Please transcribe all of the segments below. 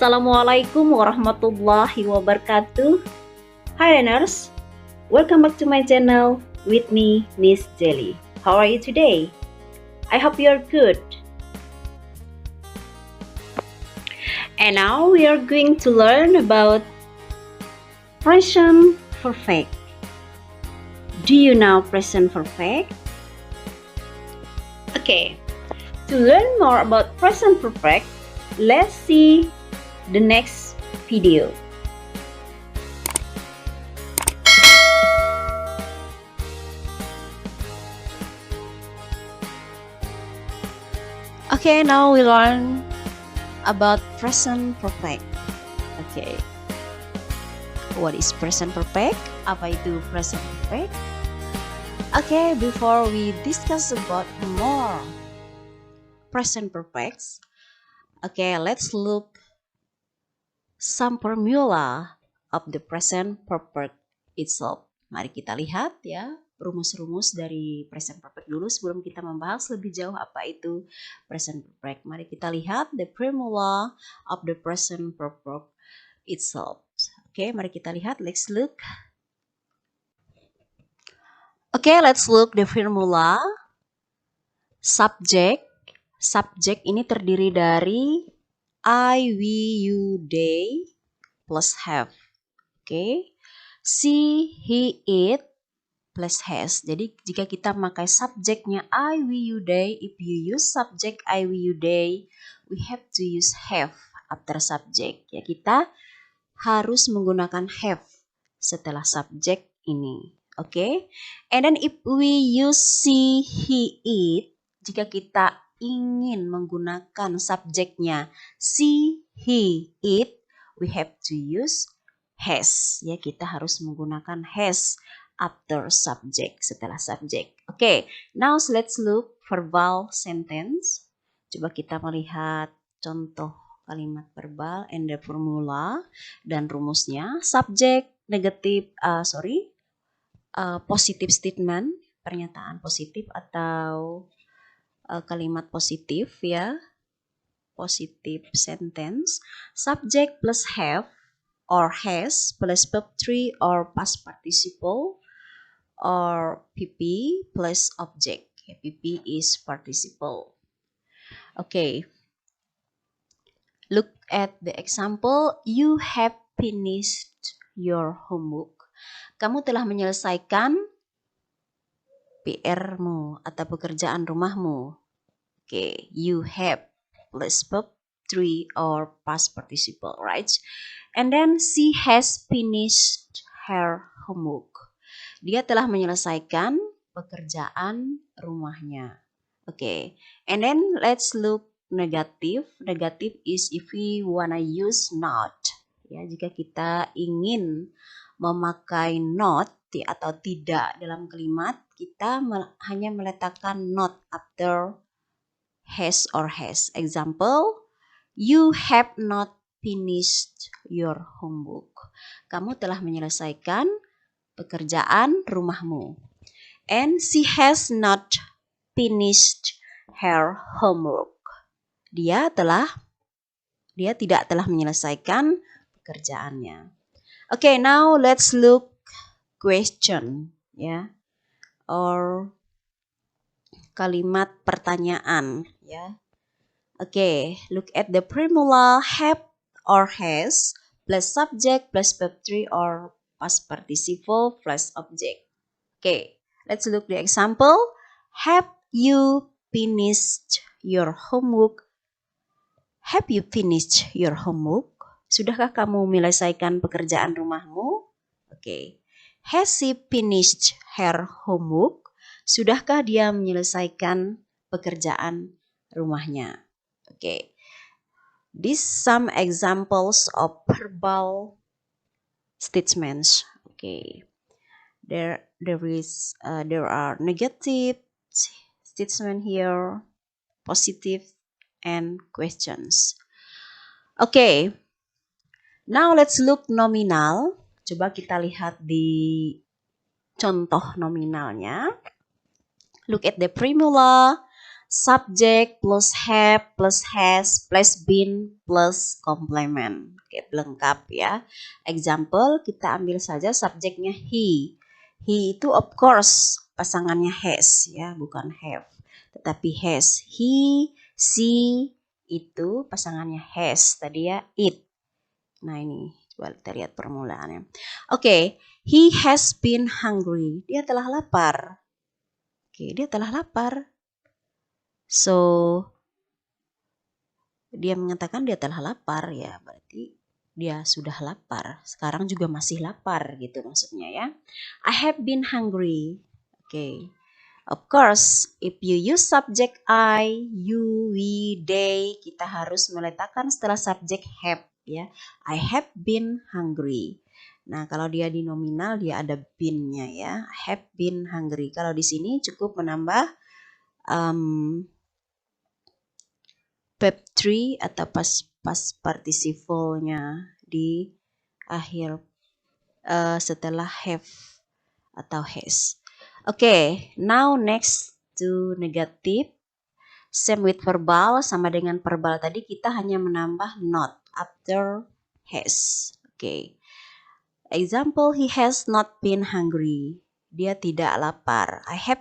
Assalamualaikum warahmatullahi wabarakatuh. Hi learners, welcome back to my channel with me, Miss Jelly. How are you today? I hope you're good. And now we are going to learn about present perfect. Do you know present perfect? Okay, to learn more about present perfect, let's see the next video. Okay, now we learn about present perfect. Okay, what is present perfect? Apa itu present perfect? Okay, before we discuss about more present perfects, okay, let's look some formula of the present perfect itself. Mari kita lihat ya rumus-rumus dari present perfect dulu sebelum kita membahas lebih jauh apa itu present perfect. Mari kita lihat the formula of the present perfect itself. Oke, mari kita lihat. Let's look. Oke, let's look the formula. Subject. Subject ini terdiri dari I, we, you, they plus have. Oke. She, he, it plus has. Jadi jika kita memakai subjeknya I, we, you, they, if you use subject I, we, you, they, we have to use have after subject. Ya, kita harus menggunakan have setelah subjek ini. Oke. And then if we use she, he, it, jika kita ingin menggunakan subjeknya she, he, it, we have to use has. Ya, kita harus menggunakan has after subject, setelah subjek. Oke, now let's look verbal sentence. Coba kita melihat contoh kalimat verbal and the formula dan rumusnya. Subject, positive statement, pernyataan positif atau kalimat positif ya, positive sentence. Subject plus have or has plus verb 3 or past participle or PP plus object. PP is participle. Okay. Look at the example. You have finished your homework. Kamu telah menyelesaikan PR-mu atau pekerjaan rumahmu. Okay, you have plus verb 3 or past participle, right? And then she has finished her homework. Dia telah menyelesaikan pekerjaan rumahnya. Okay, and then let's look negative. Negative is if we wanna use not. Ya, jika kita ingin memakai not atau tidak dalam kalimat, kita hanya meletakkan not after has or has. Example, you have not finished your homework. Kamu telah menyelesaikan pekerjaan rumahmu. And she has not finished her homework. Dia tidak telah menyelesaikan pekerjaannya. Okay, now let's look question ya, or kalimat pertanyaan ya. Okay, look at the formula have or has plus subject plus verb 3 or past participle plus object. Okay, let's look the example. Have you finished your homework? Have you finished your homework? Sudahkah kamu menyelesaikan pekerjaan rumahmu? Okay. Has she finished her homework? Sudahkah dia menyelesaikan pekerjaan rumahnya? Okay. These some examples of verbal statements. Okay. There are negative statement here, positive, and questions. Okay. Now let's look nominal. Coba kita lihat di contoh nominalnya. Look at the formula. subject plus have plus has plus been plus complement. Oke, lengkap ya. Example, kita ambil saja subjeknya he. He itu of course pasangannya has ya, bukan have. Tetapi has. He, she itu pasangannya has. Tadi ya it. Nah ini, coba kita lihat permulaannya. Oke, he has been hungry. Dia telah lapar. Oke, dia telah lapar. So, dia mengatakan dia telah lapar ya, berarti dia sudah lapar. Sekarang juga masih lapar gitu maksudnya ya. I have been hungry. Oke. Of course, if you use subject I, you, we, they, kita harus meletakkan setelah subjek have ya. I have been hungry. Nah, kalau dia di nominal dia ada been-nya ya. I have been hungry. Kalau di sini cukup menambah verb 3 atau past participle-nya di akhir setelah have atau has. Okay, now next to negative. Same with verbal, sama dengan verbal tadi kita hanya menambah not after has. Okay. Example, he has not been hungry. Dia tidak lapar. I have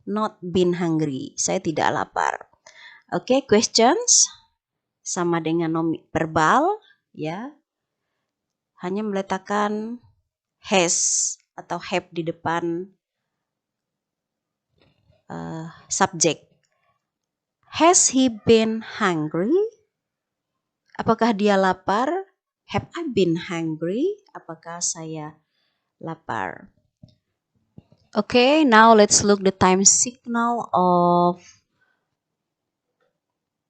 not been hungry. Saya tidak lapar. Oke, questions sama dengan verbal ya. Hanya meletakkan has atau have di depan subjek. Has he been hungry? Apakah dia lapar? Have I been hungry? Apakah saya lapar? Okay, now let's look the time signal of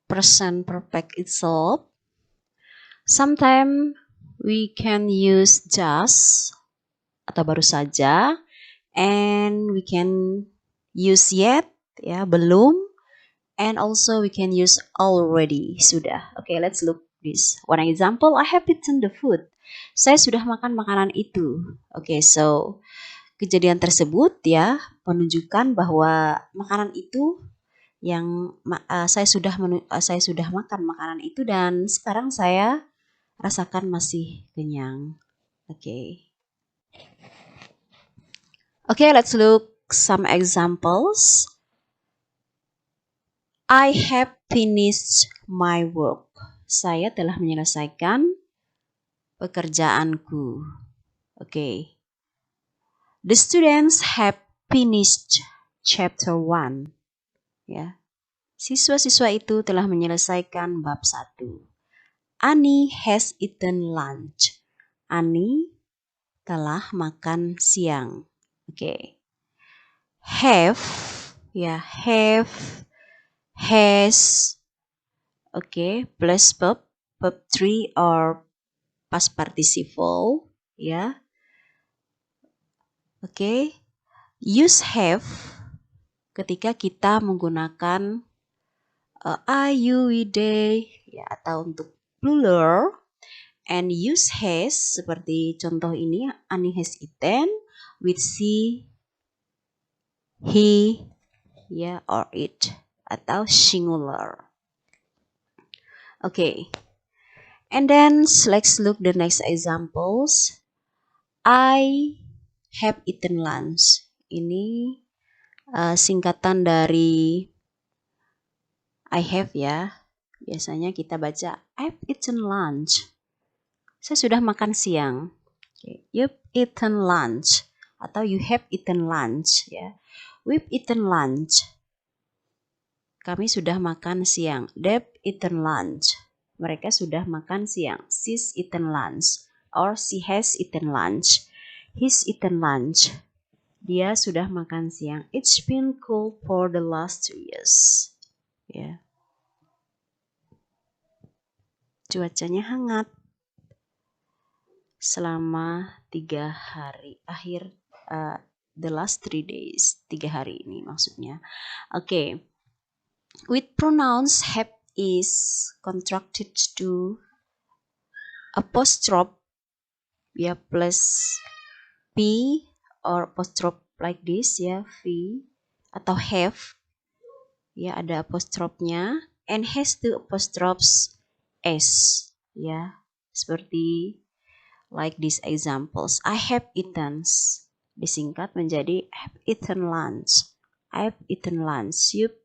present perfect itself. Sometimes we can use just atau baru saja, and we can use yet ya, belum, and also we can use already, sudah. Okay, let's look this. One example, I have eaten the food. Saya sudah makan makanan itu. Okay, so kejadian tersebut ya menunjukkan bahwa makanan itu yang saya sudah makan makanan itu dan sekarang saya rasakan masih kenyang. Okay. Okay, let's look some examples. I have finished my work. Saya telah menyelesaikan pekerjaanku. Okay. The students have finished chapter 1. Ya. Siswa-siswa itu telah menyelesaikan bab 1. Annie has eaten lunch. Annie telah makan siang. Okay. Have ya, have, has, okay, plus verb 3 or past participle ya. Okay. Use have ketika kita menggunakan I, you, we, they ya, atau untuk plural, and use has seperti contoh ini, Annie has eaten with she, he ya, or it atau singular. Okay. And then let's look the next examples. I have eaten lunch. Ini singkatan dari I have ya. Biasanya kita baca I've eaten lunch. Saya sudah makan siang. Okay. You've eaten lunch atau you have eaten lunch ya. We've eaten lunch. Kami sudah makan siang. They've eaten lunch. Mereka sudah makan siang. She's eaten lunch or she has eaten lunch. He's eaten lunch. Dia sudah makan siang. It's been cold for the last 2 years. Ya. Cuacanya hangat selama 3 hari. The last 3 days. 3 hari ini maksudnya. Okay. With pronouns have is contracted to apostrophe ya, plus p or apostrophe like this ya, v atau have ya, ada apostrofnya, and has two apostrophes s, ya, seperti like these examples. I have eaten, disingkat menjadi I've eaten lunch. I've eaten lunch. You've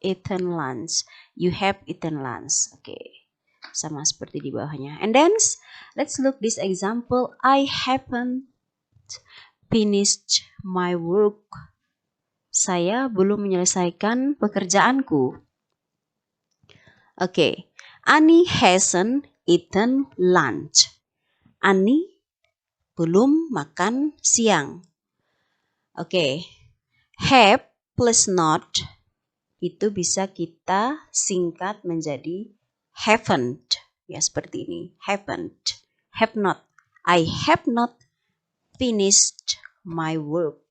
eaten lunch. You have eaten lunch. Oke. Sama seperti di bawahnya. And then let's look this example. I haven't finished my work. Saya belum menyelesaikan pekerjaanku. Oke. Annie hasn't eaten lunch. Annie belum makan siang. Oke. Have plus not itu bisa kita singkat menjadi haven't. Ya, seperti ini. Haven't. Have not. I have not finished my work.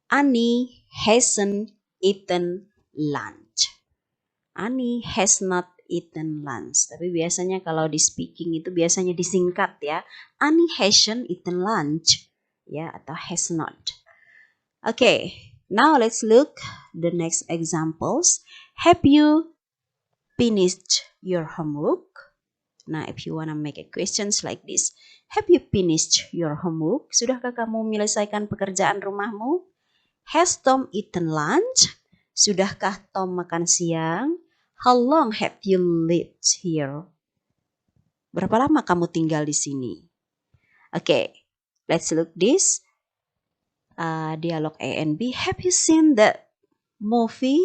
Annie hasn't eaten lunch. Annie has not eaten lunch. Tapi biasanya kalau di speaking itu biasanya disingkat ya. Annie hasn't eaten lunch. Ya, atau has not. Okay, now let's look the next examples. Have you finished your homework? Nah, if you wanna make a questions like this, have you finished your homework? Sudahkah kamu menyelesaikan pekerjaan rumahmu? Has Tom eaten lunch? Sudahkah Tom makan siang? How long have you lived here? Berapa lama kamu tinggal di sini? Okay, let's look this. Dialog A and B. Have you seen the movie?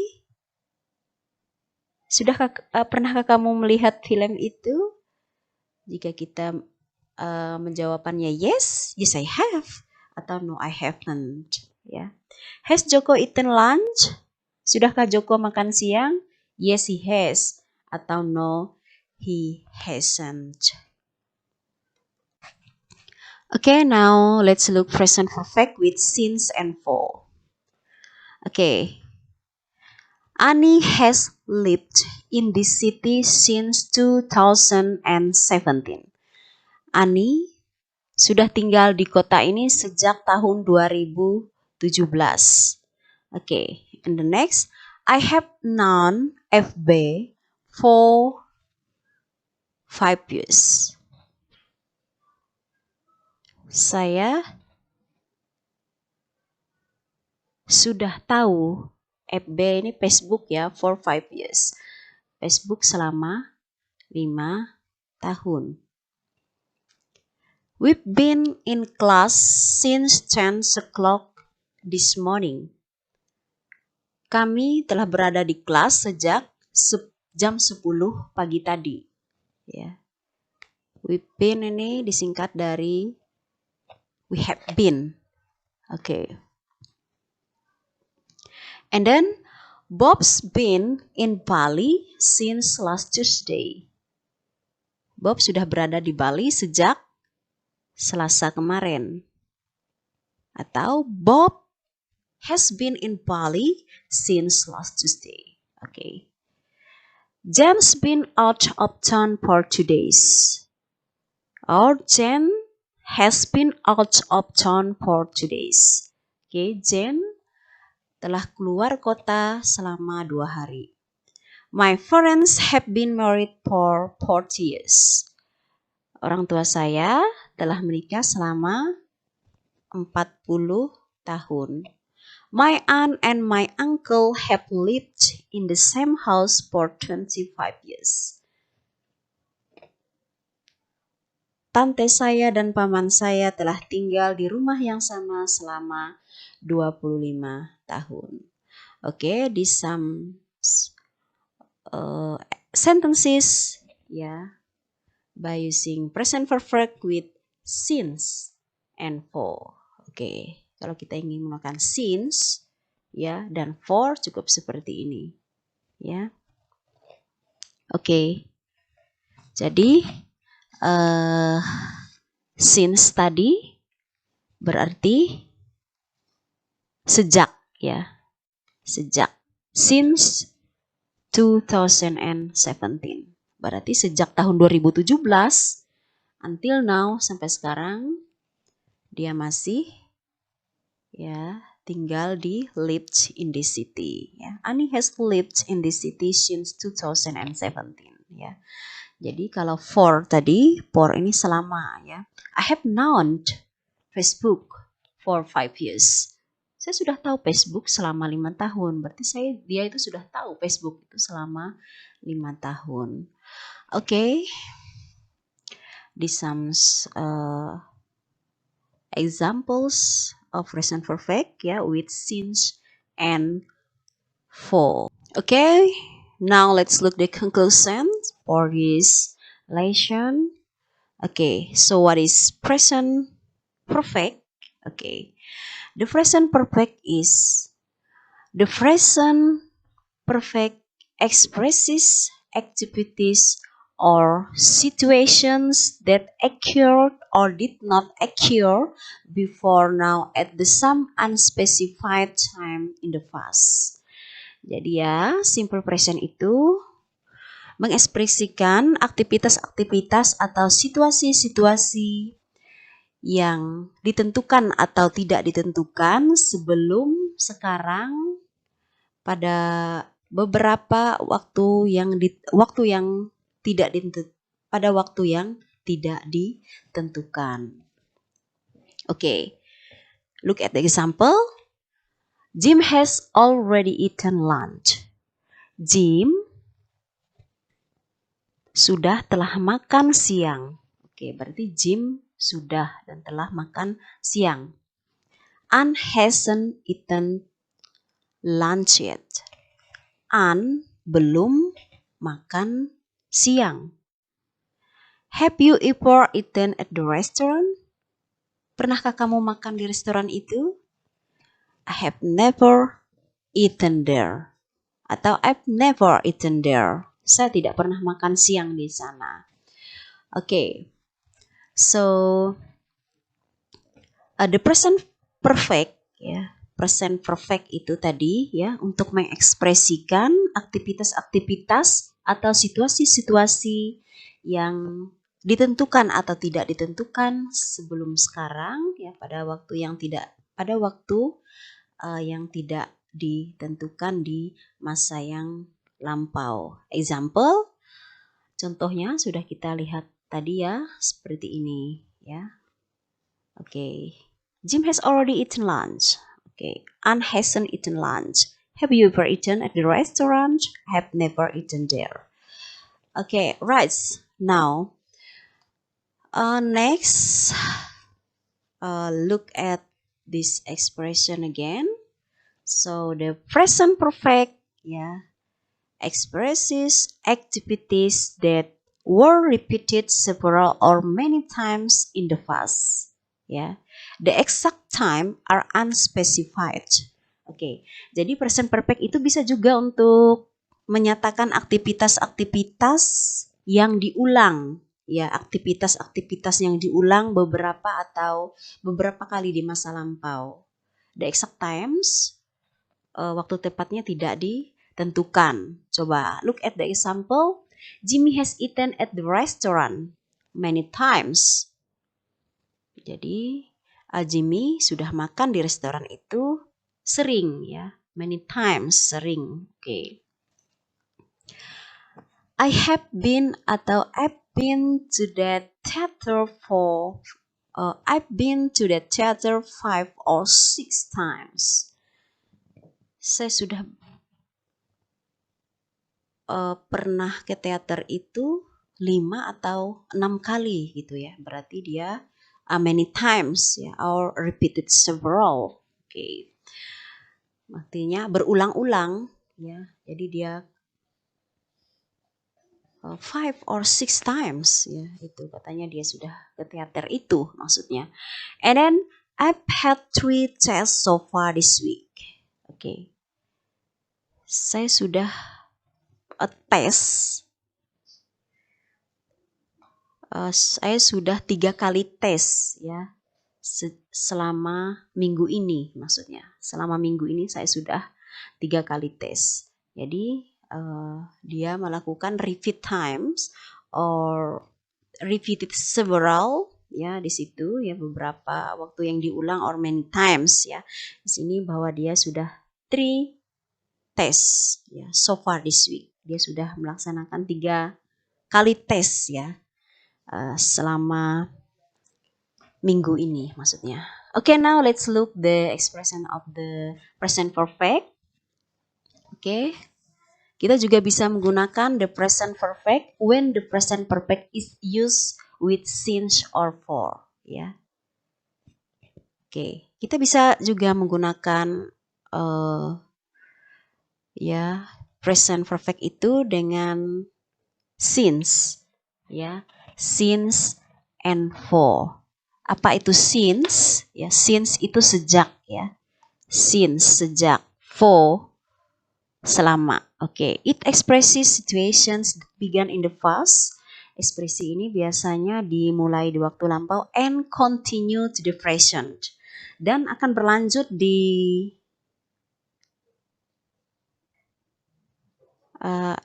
Sudahkah pernahkah kamu melihat film itu? Jika kita menjawabannya yes, yes I have, atau no I haven't. Ya. Has Joko eaten lunch? Sudahkah Joko makan siang? Yes he has, atau no he hasn't. Okay, now let's look present perfect with since and for. Okay. Annie has lived in this city since 2017. Annie sudah tinggal di kota ini sejak tahun 2017. Okay, and the next, I have known FB for 5 years. Saya sudah tahu FB ini Facebook ya, for 5 years. Facebook selama 5 tahun. We've been in class since 10 o'clock this morning. Kami telah berada di kelas sejak jam 10 pagi tadi. Ya. We've been ini disingkat dari we have been. Okay. And then Bob's been in Bali since last Tuesday. Bob sudah berada di Bali sejak Selasa kemarin. Atau Bob has been in Bali since last Tuesday. Okay. James been out of town for 2 days. Or Jen has been out of town for 2 days. Okay, Jen telah keluar kota selama 2 hari. My parents have been married for 40 years. Orang tua saya telah menikah selama 40 tahun. My aunt and my uncle have lived in the same house for 25 years. Tante saya dan paman saya telah tinggal di rumah yang sama selama 25 tahun. Okay, these some sentences ya, by using present perfect with since and for. Okay, kalau kita ingin menggunakan since ya dan for cukup seperti ini ya. Okay, jadi since tadi berarti sejak ya, sejak. Since 2017 berarti sejak tahun 2017 until now sampai sekarang dia masih ya tinggal di lived in this city. Ya. Annie has lived in this city since 2017. Ya. Jadi kalau for tadi, for ini selama ya. I have known Facebook for 5 years. Saya sudah tahu Facebook selama 5 tahun. Berarti dia itu sudah tahu Facebook itu selama 5 tahun. Oke. These some examples of present perfect ya with since and for. Okay. Now let's look the conclusions for this lesson. Okay, so what is present perfect? Okay, the present perfect expresses activities or situations that occurred or did not occur before now at the some unspecified time in the past. Jadi ya, simple present itu mengekspresikan aktivitas-aktivitas atau situasi-situasi yang ditentukan atau tidak ditentukan sebelum sekarang pada beberapa waktu yang tidak ditentukan. Okay, look at the example. Jim has already eaten lunch. Jim telah makan siang. Oke, berarti Jim sudah dan telah makan siang. Anne hasn't eaten lunch yet. Anne belum makan siang. Have you ever eaten at the restaurant? Pernahkah kamu makan di restoran itu? I have never eaten there. Atau I've never eaten there. Saya tidak pernah makan siang di sana. Okay, so the present perfect, ya, present perfect itu tadi ya untuk mengekspresikan aktivitas-aktivitas atau situasi-situasi yang ditentukan atau tidak ditentukan sebelum sekarang ya pada waktu yang tidak ditentukan di masa yang lampau. Example, contohnya sudah kita lihat tadi ya, seperti ini ya. Oke. Jim has already eaten lunch. Okay. Anne hasn't eaten lunch. Have you ever eaten at the restaurant? I have never eaten there. Okay, right. Now, next, look at this expression again. So the present perfect, yeah, expresses activities that were repeated several or many times in the past. Ya, the exact time are unspecified. Oke, jadi present perfect itu bisa juga untuk menyatakan aktivitas-aktivitas yang diulang. Ya, aktivitas-aktivitas yang diulang beberapa kali di masa lampau. The exact times, waktu tepatnya tidak ditentukan. Coba look at the example. Jimmy has eaten at the restaurant many times. Jadi Jimmy sudah makan di restoran itu sering ya, many times, sering. Oke. I have been atau I've been to that theater I've been to that theater 5 or 6 times. Saya sudah pernah ke teater itu 5 atau 6 kali gitu ya. Berarti dia many times ya, or repeated several. Okay. Artinya berulang-ulang ya. Jadi dia 5 or 6 times ya, itu katanya dia sudah ke teater itu maksudnya. And then I've had 3 tests so far this week. Okay. Saya sudah tes. Saya sudah 3 kali tes ya selama minggu ini, maksudnya selama minggu ini saya sudah 3 kali tes. Jadi dia melakukan repeat times or repeated several ya di situ ya beberapa waktu yang diulang or many times ya. Di sini bahwa dia sudah 3 tes ya so far this week. Dia sudah melaksanakan 3 kali tes ya selama minggu ini maksudnya. Okay, now let's look the expression of the present perfect. Okay. Kita juga bisa menggunakan the present perfect when the present perfect is used with since or for ya. Oke, kita bisa juga menggunakan ya present perfect itu dengan since ya, since and for. Apa itu since? Ya, since itu sejak ya. Since sejak, for selama. Oke, it expresses situations that began in the past. Ekspresi ini biasanya dimulai di waktu lampau and continue to the present. Dan akan berlanjut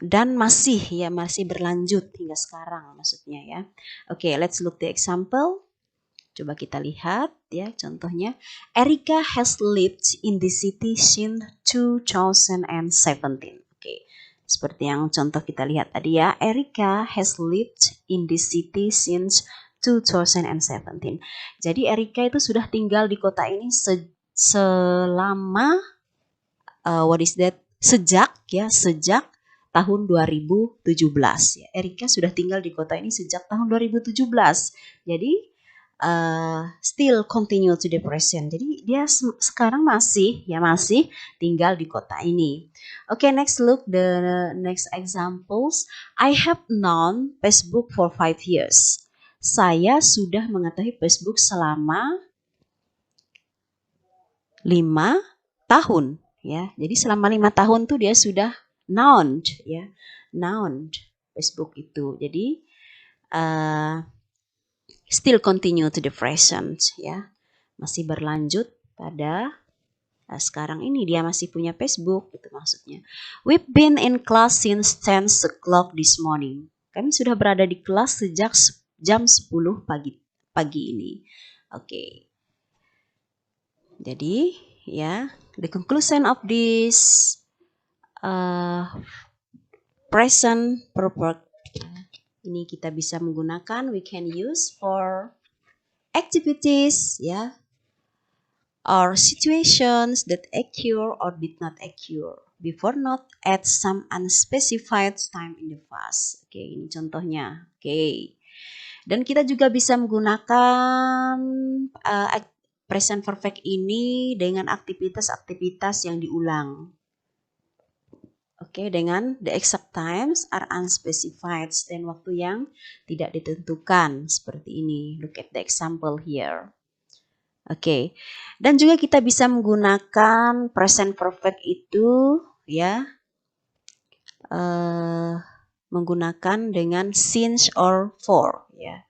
dan masih berlanjut hingga sekarang maksudnya ya. Oke, let's look the example. Coba kita lihat ya contohnya. Erika has lived in the city since 2017. Oke, seperti yang contoh kita lihat tadi ya. Erika has lived in the city since 2017. Jadi Erika itu sudah tinggal di kota ini selama sejak tahun 2017 ya. Erika sudah tinggal di kota ini sejak tahun 2017. Jadi still continue to the present. Jadi dia sekarang masih tinggal di kota ini. Okay, next look the next examples. I have known Facebook for 5 years. Saya sudah mengetahui Facebook selama 5 tahun ya. Jadi selama 5 tahun tuh dia sudah known ya. Known Facebook itu. Jadi still continue to the present ya. Masih berlanjut pada sekarang ini dia masih punya Facebook gitu maksudnya. We've been in class since 10 o'clock this morning. Kami sudah berada di kelas sejak jam 10 pagi ini. Oke. Jadi ya, the conclusion of this present perfect ini kita bisa menggunakan, we can use for activities ya, or situations that occur or did not occur before not at some unspecified time in the past. Oke, ini contohnya. Oke. Dan kita juga bisa menggunakan present perfect ini dengan aktivitas-aktivitas yang diulang. Oke, dengan the exact times are unspecified dan waktu yang tidak ditentukan seperti ini. Look at the example here. Oke, dan juga kita bisa menggunakan present perfect itu ya menggunakan dengan since or for ya.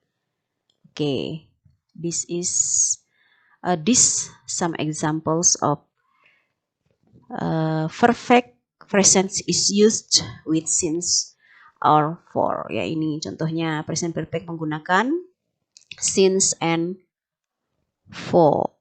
Oke, this is some examples of perfect present is used with since or for ya. Ini contohnya present perfect menggunakan since and for.